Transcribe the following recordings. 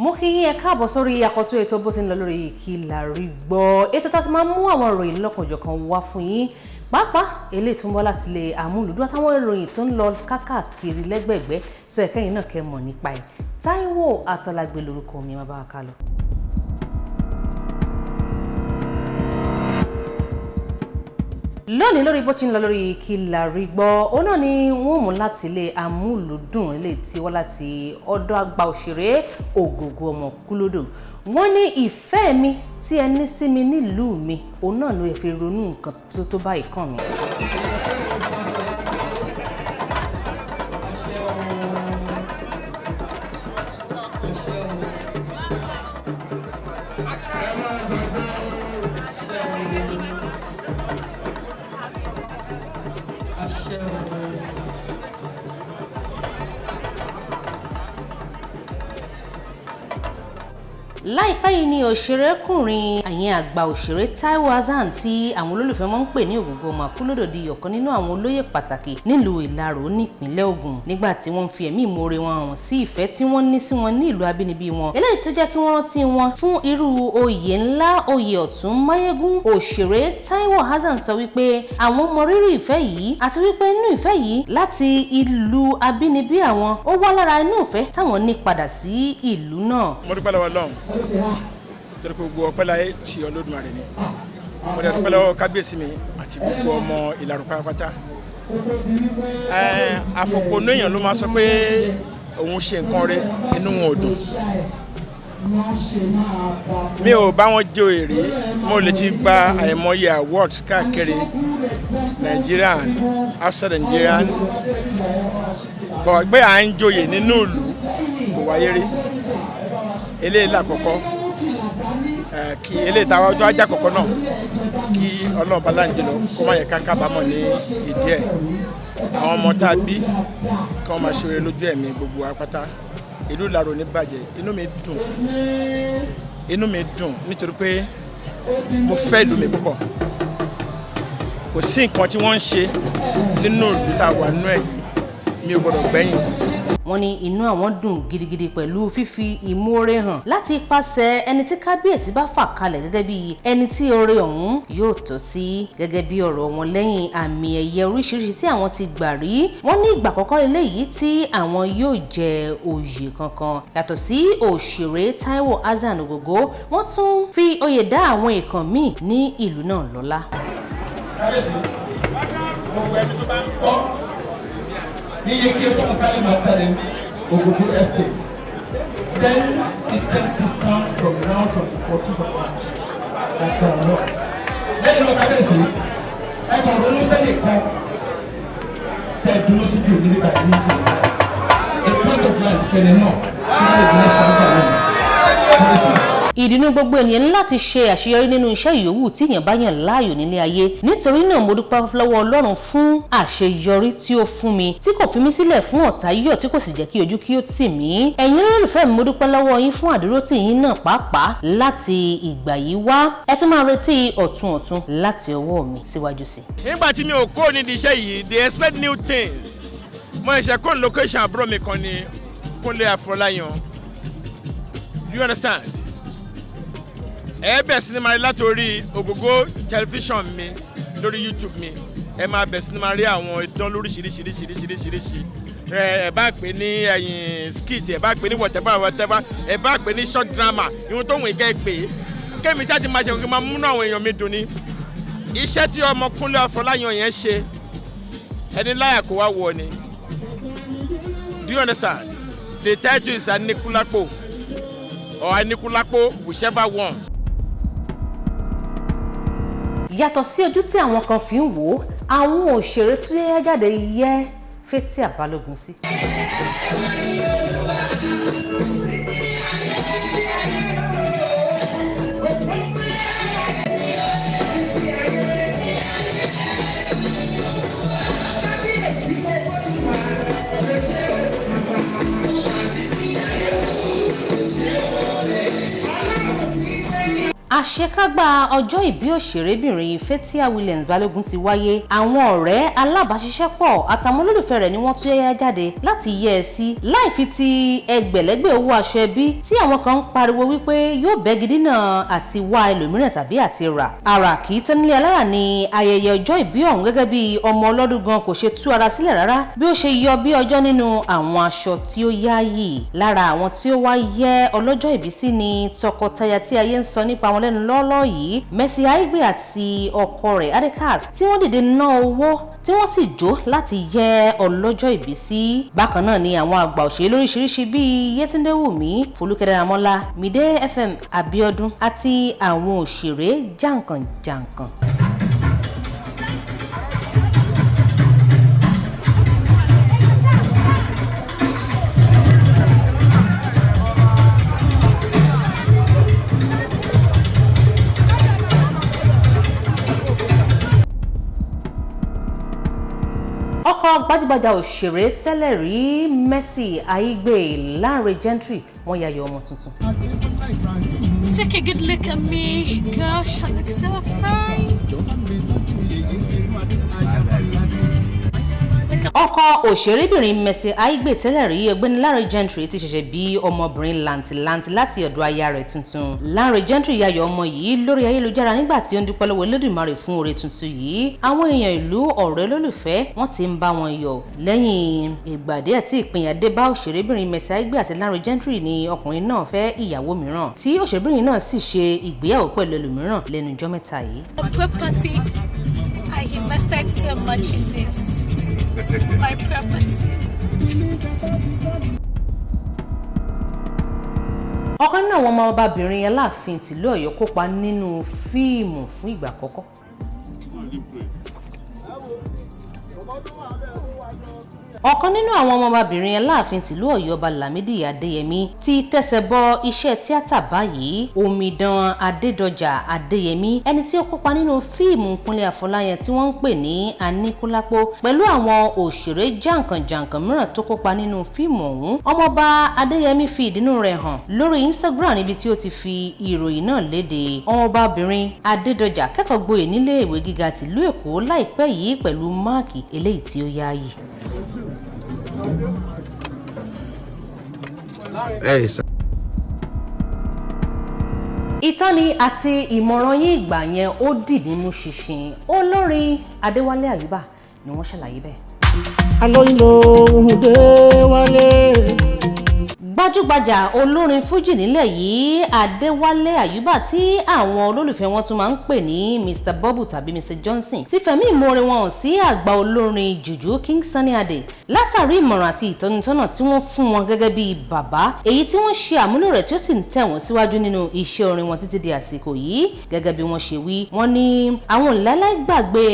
mo kí yín ẹ káàbọ̀ sórí àkọ́tún ètò bó ti ń lọ lórí Kilarigbo. Ètò tá ti máa mú àwọn ìròyìn lọ́kànjọ̀kan wá fún yín. Pàápàá eléyìí tó ń bọ́ láti ilé àmúlùdún àtàwọn ìròyìn tó ń lọ káàkiri lẹ́gbẹ̀gbẹ́ tó ẹ̀kẹ́ yìí náà kẹ́ mọ̀ nípa ẹ̀. Táíwò Àtọ́lágbé lórúkọ mi, máa bá wa ká lọ. Lónìí lórí bó ti ń lọ lórí Kilarigbo, ó náà ni wọ́n mú láti ilé àmúlùdún ilé tí wọ́n láti ọ̀dọ̀ àgbà òṣèré Ògògó ọmọ Kúlódò. Wọ́n ní ìfẹ́ mi tí ẹ ní sí mi nílùú mi, òun náà ló fi ronú nǹkan tó bá ìkàn mi. Láìpẹ́ yìí ni òṣèrékùnrin àyẹn àgbà òṣèré Táíwò Hassan tí àwọn olólùfẹ́ máa ń pè ní Ògògó ọmọ Kúlódò di ọ̀kan nínú àwọn olóyè pàtàkì nílùú Ìlaró nípínlẹ̀ Ògùn nígbà tí wọ́n fi ẹ̀mí ìmoore wọn hàn sí ìfẹ́ tí wọ́n ní sí wọn ní ìlú abínibí wọn. Eléyìí tó jẹ́ kí wọ́n rántí wọn fún irú oyè ńlá oyè ọ̀tún máyégún. Òṣèré Táíwò Hassan sọ wípé àwọn mọ rírì ìfẹ́ yìí àti wípé inú ìfẹ́ yìí láti ìlú abínibí àwọn ó wá lára inú ìfẹ́ táwọn ní padà sí ìlú náà. Mo dúpẹ́ lọ́wọ́ Ọlọ́run torí pé gbogbo ọpẹ́ láyé tí Olódùmarè ni. Mo dẹ̀ dúpẹ́ lọ́wọ́ kábíyèsí mi àti gbogbo ọmọ Ìlaró pátápátá. Àfòpọ̀nú èèyàn ló máa sọ pé òun ṣe nǹkan rẹ̀ inú wọn ò dùn. Mi ò bá wọn jẹ èrè, mo lè ti gba àìmọye awards káàkiri Nigerian, outside Nigerian. Bọ̀ pé à ń joyè nínú ìlú kò wáyé rí. Eléyìí lákọ̀ọ́kọ́ kí eléyìí táwa ọjọ́ ajá kọ̀ọ̀kan náà kí Ọlọ́run bá láǹjẹ́ lọ kó má yẹ ká kábàámọ̀ ní ìdí ẹ̀. Àwọn ọmọ tá a bí kí wọ́n máa ṣe oore lójú ẹ̀mí gbogbo apáta. Ìlú Ìlaró ní bàjẹ́, inú mi dùn nítorí pé mo fẹ́ ìlú mi púpọ̀. Kò sí nǹkan tí wọ́n ń ṣe nínú ìlú tá a wà nínú ẹ̀ mi ò gbọ́dọ̀ gbẹ̀yìn. Wọ́n ní inú àwọn dùn gidigidi pẹ̀lú fífi ìmoore hàn láti ipasẹ̀ ẹni tí kábíyèsí bá fà kalẹ̀ gẹ́gẹ́ bí ẹni tí oore ọ̀hún yóò tọ́ sí. Gẹ́gẹ́ bí ọ̀rọ̀ wọn lẹ́yìn àmì ẹ̀yẹ oríṣiríṣi tí àwọn ti gbà rí, wọ́n ní ìgbà àkọ́kọ́ eléyìí tí àwọn yóò jẹ oyè kankan. Yàtọ̀ sí òṣèré Táíwò Hassan Ògògó, wọ́n tún fi oyè dá àwọn èèkàn míì ní ìlú náà lọ́lá. Ní Yeke tó ń kálí mọ́tàrí Ògògó estate 10% discount from now to the 14th of March. Ọ̀pọ̀ ọ̀rọ̀. Lẹ́yìn lọ kábẹ́sì, ẹ̀kọ́ ronú sẹ́yìn kan tẹ̀ dúró sí bí òní nígbà yìí sí. A plot of land fẹ̀lẹ̀ náà ní ìdílé sọ̀rọ̀ náà. Ìdùnnú gbogbo ènìyàn ní láti ṣe àṣeyọrí nínú iṣẹ́ ìyòwú tí èèyàn bá yàn láàyò nílé ayé. Nítorí náà mo dúpẹ́ lọ́wọ́ Ọlọ́run fún àṣeyọrí tí ó fún mi, tí kò fi mí sílẹ̀ fún ọ̀tá yíyọ̀, tí kò sì jẹ́ kí ojú kí ó tì mí. Ẹ̀yin olólùfẹ́ mi, mo dúpẹ́ lọ́wọ́ yín fún àdúrótì yín náà pàápàá láti ìgbà yìí wá. Ẹ tún máa retí ọ̀tun láti ọwọ́ mi síwájú sí. Nígbà tí mi ò kó nídìí iṣẹ́ yìí, they expect new things. Mo ṣẹ̀ṣẹ̀ kó location àbúrò mi kan ní Kúnlé Afọláyan. Do you understand? Ẹ bẹ̀ sí ni máa rí látòrí Ògògó tẹlifíṣàn mi lórí YouTube mi. Ẹ máa bẹ̀ sí ni máa rí àwọn idán lóríṣiríṣiríṣiríṣiríṣi. Ẹ bá pè ní ẹ̀yìn skit, ẹ bá pè ní whatever, ẹ bá pè ní short drama, ìhun tó wùn kẹ́ pè é. Kémi ṣáà ti máa ṣe kí n máa múnú àwọn èèyàn mi dùn ni. Iṣẹ́ tí ọmọ Kúnlé Afọláyan yẹn ṣe, ẹni láyà kó wá wọ ni. Do you understand? The title is Anikulapo or Anikulapo, whichever one. Yàtọ̀ sí ojú tí àwọn kan fi ń wò ó, àwọn òṣèré tó yẹ jáde yẹ Fathia Balógun sí. àṣekágbá ọjọ́ ìbí òṣèrébìnrin Fathia Williams Balógun ti wáyé. Àwọn ọ̀rẹ́ alábàáṣiṣẹ́pọ̀ àtàwọn olólùfẹ́ rẹ̀ ni wọ́n tún yẹ́yá jáde láti yẹ́ ẹ sí láì fi ti ẹgbẹ̀lẹ́gbẹ̀ owó aṣọ ẹbí tí àwọn kan ń pariwo wípé yóò bẹ́gi dínà àti wá ẹlòmíràn tàbí àti rà. Àrà kì í tán nílé alára ni ayẹyẹ ọjọ́ ìbí ọ̀hún gẹ́gẹ́ bí ọmọ ọlọ́dún gan kò ṣe tú ara sílẹ̀ rárá bí ó ṣe yọ bí ọjọ́ nínú àwọn aṣọ tí ó yááyì. Lára àwọn tí ó wá yẹ ọlọ́jọ́ ìbí sí ni tọkọtaya tí ayé ń sọ nípa wọn lẹ́nu lọ́ọ́lọ́ yìí, Mercy Aigbe àti ọkọ rẹ̀ Adekas, tí wọ́n dìde ná owó tí wọ́n sì jó láti yẹ ọlọ́jọ́ ìbí sí. Bákan náà ni àwọn àgbà òṣèré lóríṣiríṣi bíi Yétúndé Wùmí, Folúkẹ́ Dáramọ́lá, Mide FM Abíọ́dún àti àwọn òṣèré jàǹkànjàǹkàn. Ọkọ gbajúgbajà òṣèré tẹ́lẹ̀ rí Mercy Aigbe Lanre Gentry wọ́n yayọ̀ ọmọ tuntun. Take a good look at me. Gosh, I look so fine. Ọkọ òṣèrébìnrin Mercy Aigbe tẹ́lẹ̀ rí ọ̀gbẹ́ni Lanre Gentry ti ṣẹ̀ṣẹ̀ bí ọmọbìnrin làǹtìlanti láti ọ̀dọ̀ aya rẹ̀ tuntun. Lanre Gentry yayọ̀ ọmọ yìí lórí ayélujára nígbà tí ó ń dúpẹ́ lọ́wọ́ Olódùmarè fún oore tuntun yìí. Àwọn èèyàn ìlú, ọ̀rẹ́ lólùfẹ́ wọ́n ti ń bá wọn yọ̀. Lẹ́yìn ìgbà díẹ̀ tí ìpínyà dé bá òṣèrébìnrin Mercy Aigbe àti Lanre Gentry ni ọkùnrin náà fẹ́ ìyàwó mìíràn tí òṣèrébìnrin náà sì ṣe ìgbéyàwó pẹ̀lú ẹlòmíràn lẹ́nu ọjọ́ mẹ́ta yìí. Property. I invested so much in this. My property. Ọ̀kan nínú àwọn ọmọbabìnrin Aláàfin tìlú Ọ̀yọ́ kópa nínú fíìmù fún ìgbà àkọ́kọ́. Ọ̀kan nínú àwọn ọmọbabìnrin Aláàfin tìlú Ọ̀yọ́ Ọba Lámídì Adéyẹmí ti tẹsẹ̀ bọ iṣẹ́ tíátà báyìí. Omidan Adédọjà Adéyẹmí, ẹni tí ó kópa nínú fíìmù Kúnlé Afọláyan tí wọ́n ń pè ní Aníkúlápó pẹ̀lú àwọn òṣèré jàǹkànjàǹkàn mìíràn tó kópa nínú fíìmù ọ̀hún. Ọmọọba Adéyẹmí fi ìdùnnú rẹ̀ hàn lórí Instagram níbi tí ó ti fi ìròyìn náà léde. Ọmọbabìnrin Adédọjà kẹ́kọ̀ọ́ gboyè nílé ìwé gíga tìlú Èkó láìpẹ́ yìí pẹ̀lú máàkì eléyìí tí ó yááyì. Ìtọ́ni àti ìmọ̀ràn yín ìgbà yẹn ó dì mímú ṣinṣin. Olórin Adéwálé Àyùbá ni wọ́n ṣàlàyé bẹ́ẹ̀. Alóyin lòun dé wálé. Gbajúgbajà olórin fújì nílẹ̀ yìí Adéwálé Àyùbá tí àwọn olólùfẹ́ wọn tún máa ń pè ní Mr. Bubble tàbí Mr. Johnson ti fẹ̀mí ìmoore wọn hàn sí àgbà olórin jùjú King Sunny Adé látàrí ìmọ̀ràn àti ìtọ́nisọ́nà tí wọ́n fún wọn gẹ́gẹ́ bí bàbá, èyí tí wọ́n ṣe àmúlò rẹ̀ tí ó sì ń tẹ̀ wọ́n síwájú nínú iṣẹ́ orin wọn títí di àsìkò yìí. Gẹ́gẹ́ bí wọ́n ṣe wí, wọ́n ní àwọn ò láíláí gbàgbé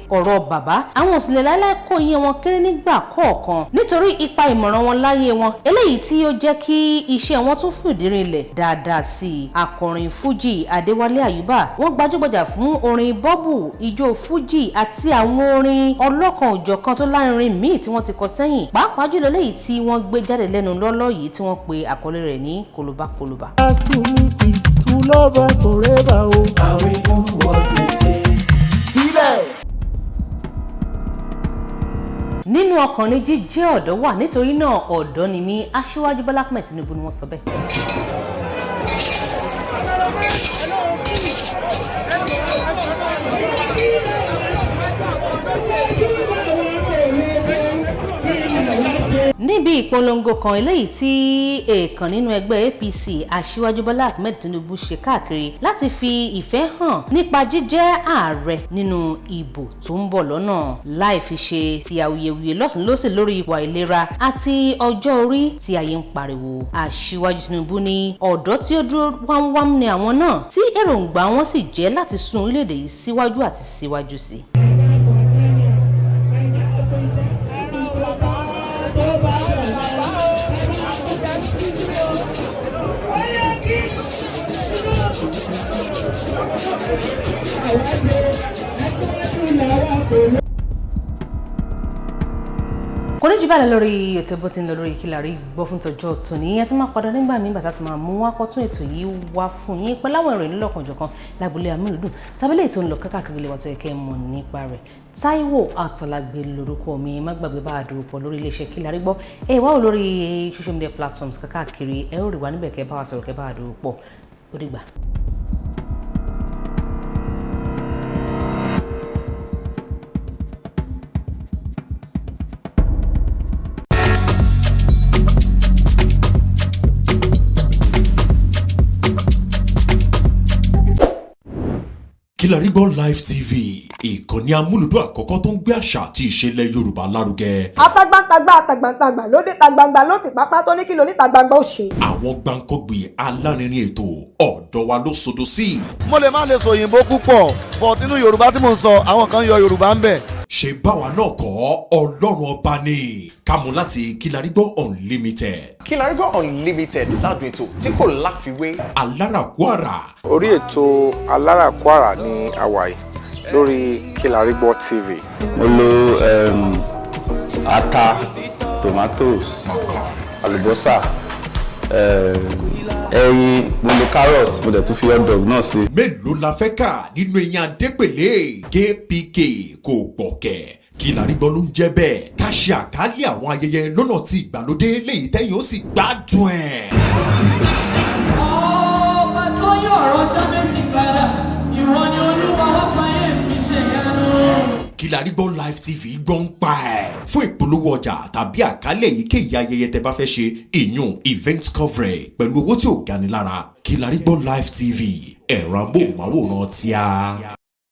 ọ̀rọ̀ bàbá, àwọn ò sì lè láíláí kó iye wọn kéré nígbà kọ̀ọ̀kan nítorí ipa ìmọ̀ràn wọn láyé wọn, eléyìí tí ó jẹ́ kí iṣẹ́ wọn tún fìdí rinlẹ̀ dáadáa sí i. Akọrin fújì Adéwálé Àyùbá wọ́n gbajúgbajà fún orin bọ́bù, ijó fújì àti àwọn orin ọlọ́kan òjọ̀kan tó lárinrin míì tí wọ́n ti kọ sẹ́yìn, pàápàá jùlọ léyìí tí wọ́n gbé jáde lẹ́nu lọ́lọ́ yìí tí wọ́n pe àkọlé rẹ̀ ní Kólóbákólóbá. As to me is to love her forever. Oh, I will do what we say. Sílẹ̀. Nínú ọkàn ni jíjẹ́ ọ̀dọ́ wà, nítorí náà ọ̀dọ́ ni mí. Aṣíwájú Bọ́lá Ahmed Tinubu ni wọ́n sọ bẹ́ẹ̀. Níbi ìpolongo kan eléyìí tí èèkàn nínú ẹgbẹ́ APC Aṣíwájú Bọ́lá Ahmed Tinubu ṣe káàkiri láti fi ìfẹ́ hàn nípa jíjẹ́ ààrẹ nínú ìbò tó ń bọ̀ lọ́nà, láì fi ṣe ti awuyewuye lọ́sùn lósì lórí ipò àìlera àti ọjọ́ orí tí ayé ń pariwo. Aṣíwájú Tinubu ní ọ̀dọ́ tí ó dúró wámúwámú ni àwọn náà, tí èròǹgbà wọn sì jẹ́ láti sún orílẹ̀-èdè yìí síwájú àti síwájú sí i. kò ní jù báyìí lórí ètò bó ti ń lọ lórí Kilarigbo fún tọjọ́ tòní ẹ tún máa padà nígbà míì bàtà tí máa mú akọ́tún ètò yìí wá fún yín pẹ̀lú àwọn ìròyìn lọ́kànjọ̀kan lágbolé amúlùdùn tábílẹ̀ ètò ń lọ káàkiri ilé wa tó yẹ kẹ́ mọ̀ nípa rẹ̀. Táíwò Àtọ́lágbé lórúkọ mi má gbàgbé bá a dúró pọ̀ lórí iléeṣẹ́ Kilarigbo wá wò lórí social media platforms káàkiri ẹ ó rí wa níbẹ̀ kẹ́ bá wa sọ̀rọ̀ kẹ́ bá a dúró pọ̀ ó dìgbà. Kilarigbo Live TV ìkànnì amúlùdún àkọ́kọ́ tó ń gbé àṣà àti ìṣẹ̀lẹ̀ Yorùbá lárugẹ. Atagbantagba lóde tagbangba ló ti pápá tó ní kí ló ní tagbangba ó ṣe. Àwọn gbàǹkọ́gbì alárinrin ètò ọ̀dọ́ wa ló sodo sí. Mo lè má lè sọ òyìnbó púpọ̀ but nínú Yorùbá tí mò ń sọ àwọn kan yọ Yorùbá ń bẹ̀. Ṣé báwa náà kọ́ Ọlọ́run ọba ni kámú láti Kilarigbo Unlimited. Kilarigbo Unlimited ládùn ètò tí kò láfiwé. Alárakúàrà. Orí ètò Alárakúàrà ní àwàyè lórí Kilarigbo TV. Mo lo ata, tomatoes, àlùbọ́sà, ẹyin, mo lo carrot, mo dẹ̀ tún fi hot dog náà sí. Mélòó la fẹ́ kà nínú eyín adépèlé KPK kò gbọ̀kẹ̀. Kilarigbo ló ń jẹ́ bẹ́ẹ̀ ká ṣe àkálẹ̀ àwọn ayẹyẹ lọ́nà tí ìgbàlódé léyìí tẹ́yìn ó sì gbádùn ẹ̀. Ọba sọ́yọ̀ ọ̀rọ̀ jábẹ́sì padà ìwọ ni Olúwa wá fàyè mi ṣe yanu. Kilarigbo Live TV gbọ́n pa ẹ̀. Fún ìpolówó ọjà tàbí àkálẹ̀ èyíkéyìí ayẹyẹ tẹ́ bá fẹ́ ṣe ìyún event coverage pẹ̀lú owó tí ò gani lára. Kilarigbo Live TV ẹ̀rọ amóhùnmáwòrán tíá.